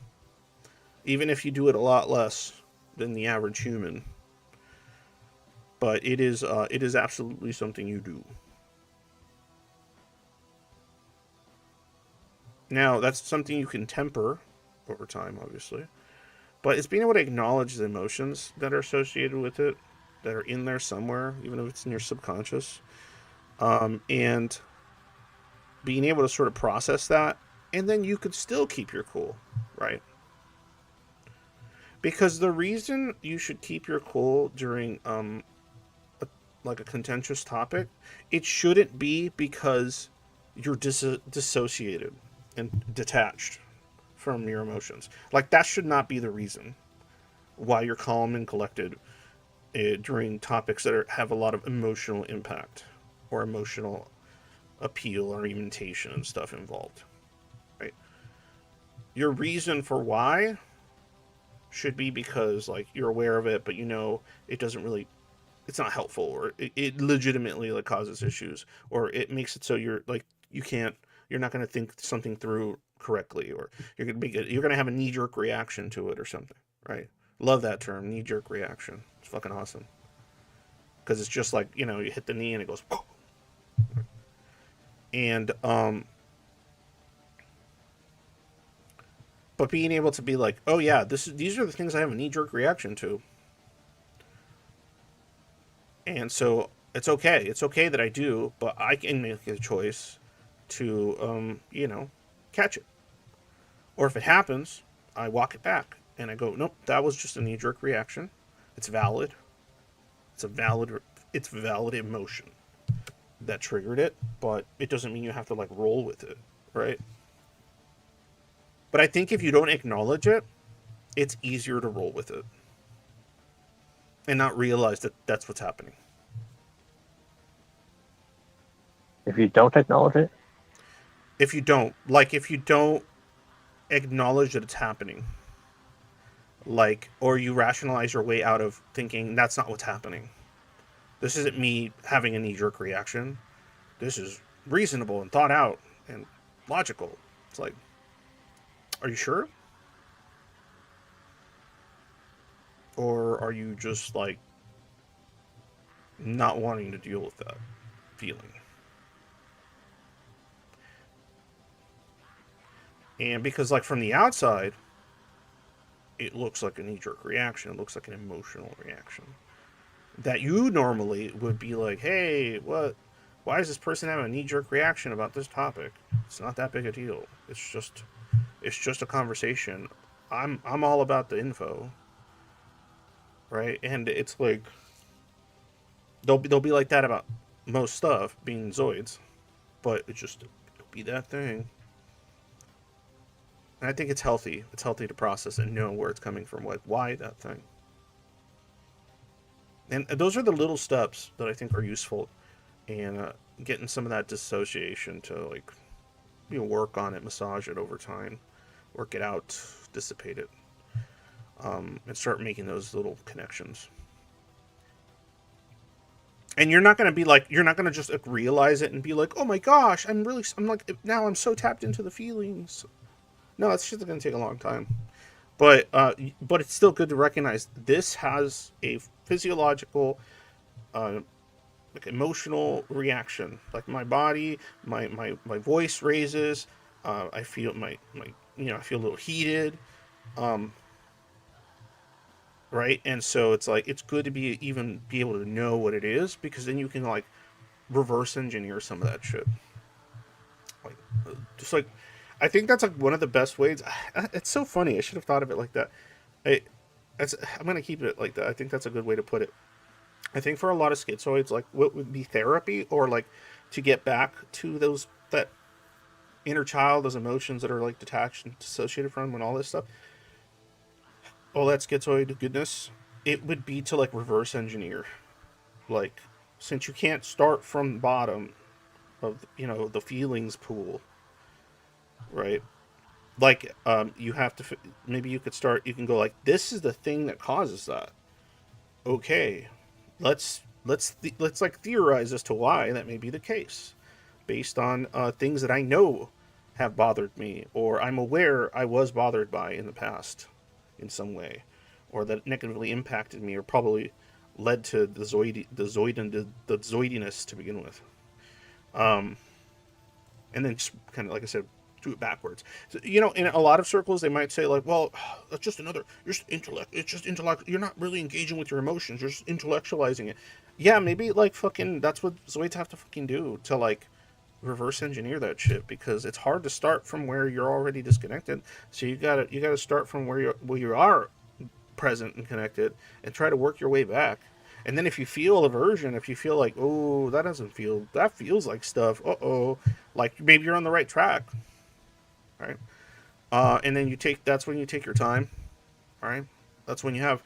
even if you do it a lot less than the average human. But it is absolutely something you do. Now that's something you can temper over time, obviously, but it's being able to acknowledge the emotions that are associated with it, that are in there somewhere, even if it's in your subconscious, and being able to sort of process that, and then you could still keep your cool, right? Because the reason you should keep your cool during like a contentious topic, it shouldn't be because you're dissociated and detached from your emotions. Like that should not be the reason why you're calm and collected during topics that have a lot of emotional impact or emotional appeal or imitation and stuff involved. Right? Your reason for why should be because like you're aware of it, but it doesn't really, it's not helpful, or it legitimately like causes issues, or it makes it so you're like you're not going to think something through correctly, or you're going to have a knee jerk reaction to it or something, right? Love that term, knee jerk reaction. It's fucking awesome because it's just like you hit the knee and it goes. And but being able to be like, oh yeah, these are the things I have a knee jerk reaction to, and so it's okay. It's okay that I do, but I can make a choice to catch it. Or if it happens, I walk it back and I go, nope, that was just a knee jerk reaction. It's valid. It's a valid. It's valid emotion that triggered it, but it doesn't mean you have to like roll with it, right? But I think if you don't acknowledge it, it's easier to roll with it and not realize that that's what's happening. If you don't acknowledge it, If you don't acknowledge that it's happening, like, or you rationalize your way out of thinking that's not what's happening. This isn't me having a knee jerk reaction. This is reasonable and thought out and logical. It's like, are you sure? Or are you just like not wanting to deal with that feeling? And because, like, from the outside, it looks like a knee jerk reaction, it looks like an emotional reaction that you normally would be like, hey, what? Why is this person having a knee jerk reaction about this topic? It's not that big a deal. It's just a conversation. I'm all about the info, right? And it's like they'll be like that about most stuff being Zoids, but it'll be that thing. And I think it's healthy. It's healthy to process and know where it's coming from, like why that thing. And those are the little steps that I think are useful in getting some of that dissociation to like work on it, massage it over time, work it out, dissipate it, and start making those little connections. And you're not gonna just like, realize it and be like, oh my gosh, I'm like now I'm so tapped into the feelings. No, that's just gonna take a long time. But it's still good to recognize this has a physiological, uh, like emotional reaction. Like my body, my voice raises. I feel I feel a little heated. Um, right, and so it's like it's good to be able to know what it is because then you can like reverse engineer some of that shit. Like just like I think that's like one of the best ways. It's so funny. I should have thought of it like that. I, I'm gonna keep it like that. I think that's a good way to put it. I think for a lot of schizoids, like what would be therapy or like to get back to those that inner child, those emotions that are like detached and dissociated from and all this stuff, all that schizoid goodness, it would be to like reverse engineer. Like since you can't start from the bottom of the feelings pool, right? Like you have to maybe you could start you can go like this is the thing that causes that. Okay, let's like theorize as to why that may be the case based on things that I know have bothered me or I'm aware I was bothered by in the past in some way or that negatively impacted me or probably led to the zoidiness to begin with. um and then just kind of like I said, do it backwards. So, in a lot of circles, they might say like, "Well, that's just another. You're just intellect. It's just intellect. You're not really engaging with your emotions. You're just intellectualizing it." Yeah, maybe like fucking. That's what Zoids have to fucking do to like reverse engineer that shit because it's hard to start from where you're already disconnected. So you gotta start from where you are present and connected and try to work your way back. And then if you feel aversion, if you feel like, oh, that feels like stuff, like maybe you're on the right track, right? And then that's when you take your time, right? That's when you have,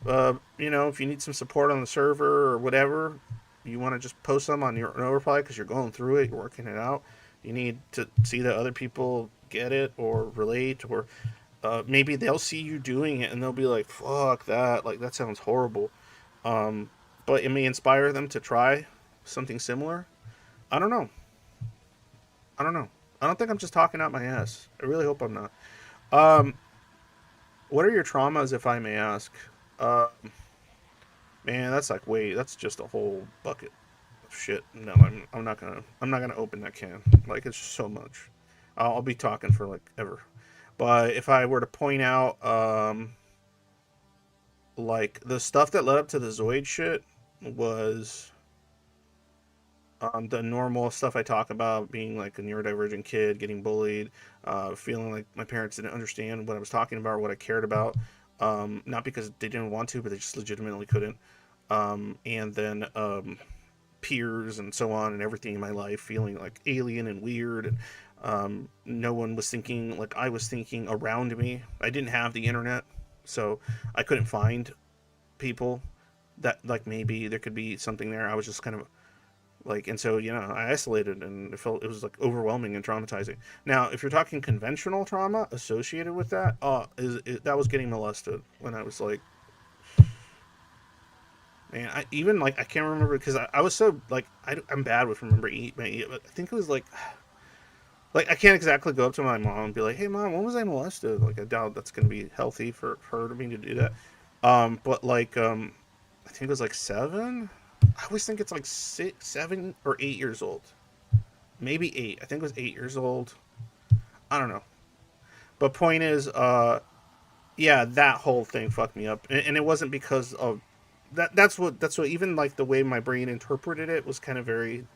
if you need some support on the server or whatever, you want to just post them on your no reply because you're going through it, you're working it out. You need to see that other people get it or relate, or maybe they'll see you doing it and they'll be like, "Fuck that! Like that sounds horrible." Um, but it may inspire them to try something similar. I don't know. I don't know. I don't think I'm just talking out my ass. I really hope I'm not. Um, what are your traumas, if I may ask? Uh, Man, that's like that's just a whole bucket of shit. No, I'm not gonna. I'm not gonna open that can. Like it's just so much. I'll be talking for like ever. But if I were to point out, like the stuff that led up to the Zoid shit was the normal stuff I talk about, being like a neurodivergent kid, getting bullied, feeling like my parents didn't understand what I was talking about or what I cared about. Not because they didn't want to, but they just legitimately couldn't. And then peers and so on and everything in my life feeling like alien and weird. And no one was thinking like I was thinking around me. I didn't have the internet, so I couldn't find people that like maybe there could be something there. I was just kind of like, and so I isolated, and it was like overwhelming and traumatizing. Now if you're talking conventional trauma associated with that, that was getting molested when I was like, man, I even like I can't remember because I was so like I'm bad with remembering my but I think it was like I can't exactly go up to my mom and be like, hey mom, when was I molested? Like I doubt that's gonna be healthy for her to me to do that. But like I think it was like 7. I always think it's like 6, 7 or 8 years old. Maybe 8. I think it was 8 years old. I don't know. But point is, yeah, that whole thing fucked me up, and it wasn't because of that. That's what even like the way my brain interpreted it was kind of very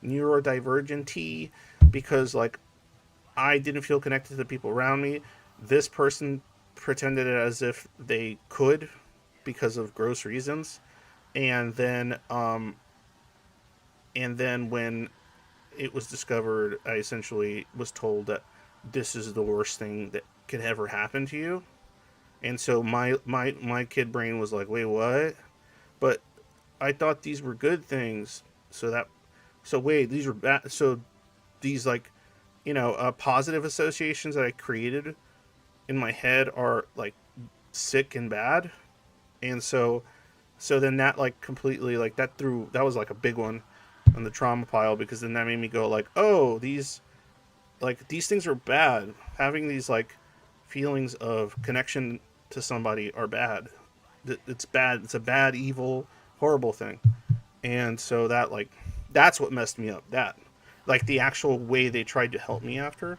neurodivergent-y, because like I didn't feel connected to the people around me. This person pretended as if they could because of gross reasons, and then when it was discovered, I essentially was told that this is the worst thing that could ever happen to you. And so my kid brain was like, wait, what? But I thought these were good things. So wait, these were bad. So these like, positive associations that I created in my head are like sick and bad. And so then that like completely like that was like a big one on the trauma pile, because then that made me go like, oh, these things are bad. Having these like feelings of connection to somebody are bad. It's bad. It's a bad, evil, horrible thing. And so that like that's what messed me up. That like the actual way they tried to help me after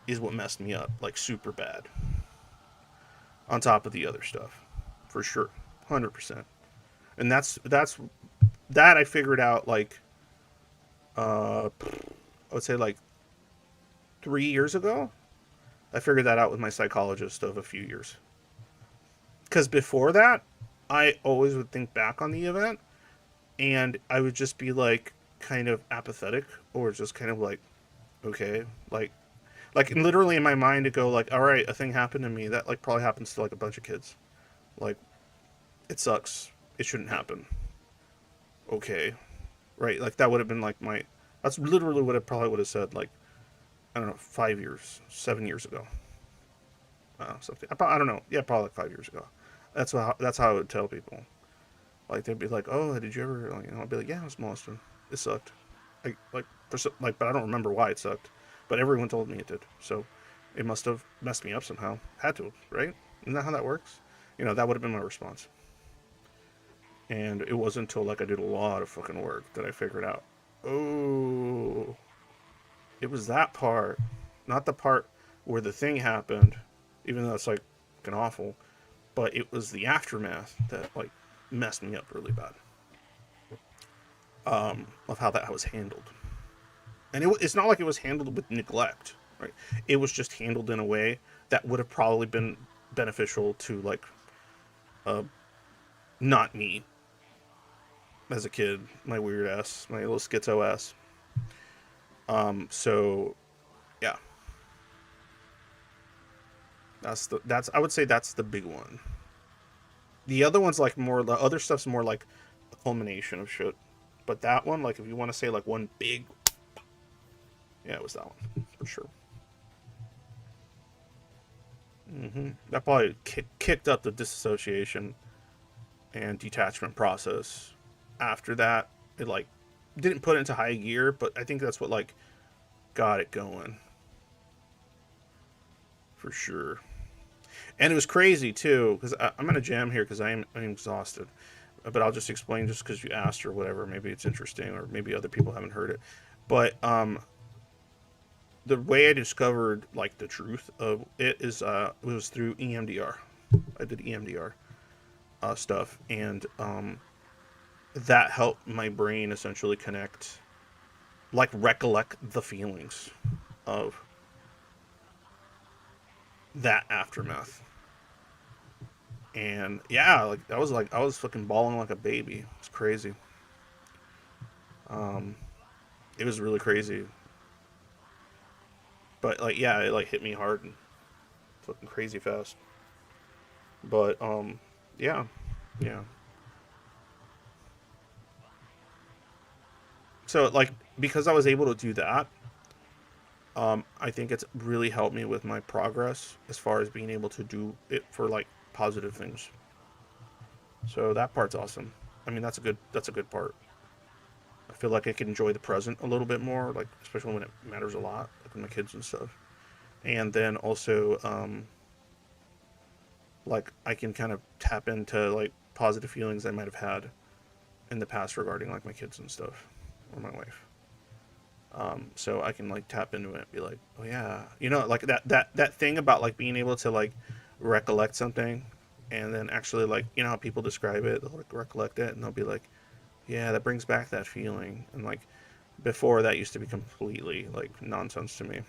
is what messed me up like super bad. On top of the other stuff, for sure, 100%. And that I figured out like I would say like 3 years ago. I figured that out with my psychologist of a few years. Because before that, I always would think back on the event and I would just be like kind of apathetic, or just kind of like, okay, like literally in my mind to go like, all right, a thing happened to me that like probably happens to like a bunch of kids. Like it sucks. It shouldn't happen. Okay, right? Like that would have been like my. That's literally what I probably would have said. Like I don't know, 5 years, 7 years ago, something. I don't know. Yeah, probably like 5 years ago. That's how I would tell people. Like they'd be like, "Oh, did you ever?" Like, I'd be like, "Yeah, I was molested. It sucked." But I don't remember why it sucked. But everyone told me it did. So it must have messed me up somehow. Had to, right? Isn't that how that works? That would have been my response. And it wasn't until like I did a lot of fucking work that I figured out, oh, it was that part, not the part where the thing happened, even though it's like fucking awful, but it was the aftermath that like messed me up really bad. Of how that was handled, and it's not like it was handled with neglect, right? It was just handled in a way that would have probably been beneficial to like, uh, not me as a kid, my weird ass, my little schizo ass. So yeah, that's I would say that's the big one. The other one's like more. The other stuff's more like a culmination of shit. But that one, like, if you want to say like one big, yeah, it was that one for sure. That probably kicked up the disassociation and detachment process. After that, it like didn't put it into high gear, but I think that's what like got it going for sure. And it was crazy too, because I'm in a jam here because I'm exhausted. but I'll just explain just because you asked or whatever. Maybe it's interesting, or maybe other people haven't heard it. But the way I discovered like the truth of it is it was through EMDR. I did EMDR stuff, and that helped my brain essentially connect, like recollect the feelings of that aftermath. And yeah, like I was fucking bawling like a baby. It's crazy. Um, it was really crazy. But like yeah, it like hit me hard and fucking crazy fast. But yeah, yeah. So like because I was able to do that, I think it's really helped me with my progress as far as being able to do it for like positive things. So that part's awesome. I mean, that's a good part. I feel like I can enjoy the present a little bit more, like especially when it matters a lot, like with my kids and stuff. And then also, like I can kind of tap into like positive feelings I might have had in the past regarding like my kids and stuff or my wife. So I can like tap into it and be like, oh yeah, you know, like that thing about like being able to like recollect something, and then actually like you know how people describe it, they'll like recollect it and they'll be like, yeah, that brings back that feeling, and like before that used to be completely like nonsense to me.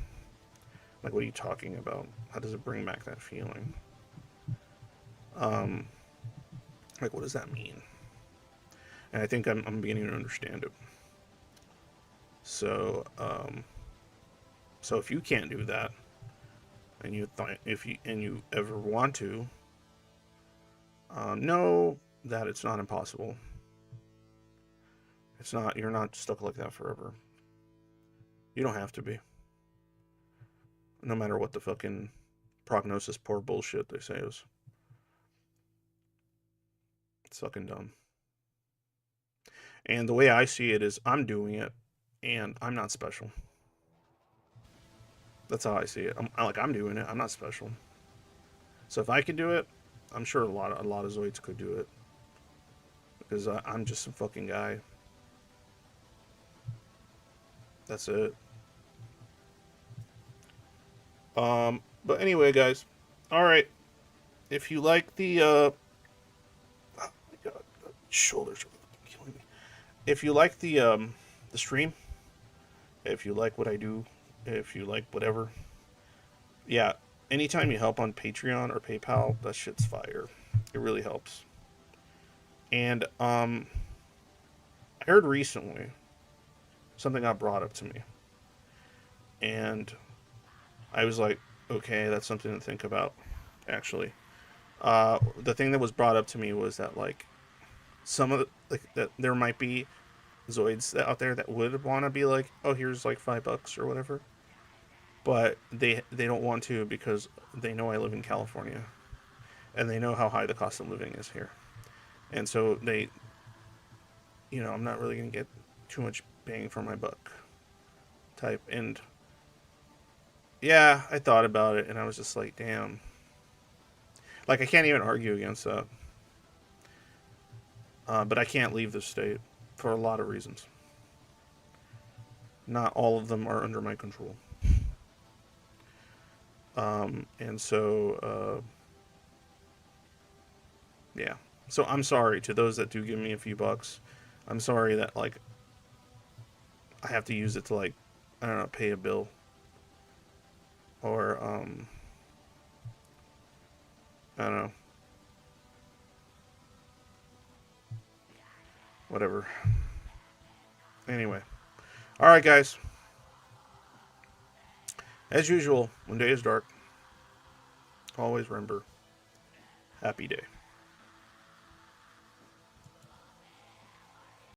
Like, what are you talking about? How does it bring back that feeling? Um, like, what does that mean? And I think I'm beginning to understand it. So, so if you can't do that, and if you ever want to, know that it's not impossible. It's not. You're not stuck like that forever. You don't have to be. No matter what the fucking prognosis poor bullshit they say is. It's fucking dumb. And the way I see it is I'm doing it and I'm not special. That's how I see it. I'm doing it. I'm not special. So if I could do it, I'm sure a lot of Zoids could do it because I'm just some fucking guy. That's it. But anyway, guys. All right. If you like the oh my god, shoulders are killing me. If you like the stream, if you like what I do, if you like whatever, yeah, anytime you help on Patreon or PayPal, that shit's fire. It really helps. And I heard recently something got brought up to me, and I was like, okay, that's something to think about. Actually, the thing that was brought up to me was that like some of the, like that there might be Zoids out there that would want to be like, oh, here's like $5 or whatever, but they don't want to because they know I live in California and they know how high the cost of living is here, and so they, you know, I'm not really gonna get too much bang for my buck type. And yeah, I thought about it and I was just like, damn, like I can't even argue against that. But I can't leave the state for a lot of reasons. Not all of them are under my control. And so, yeah. So I'm sorry to those that do give me a few bucks. I'm sorry that like I have to use it to like I don't know pay a bill or I don't know whatever. Anyway, all right, guys. As usual, when day is dark, always remember happy day.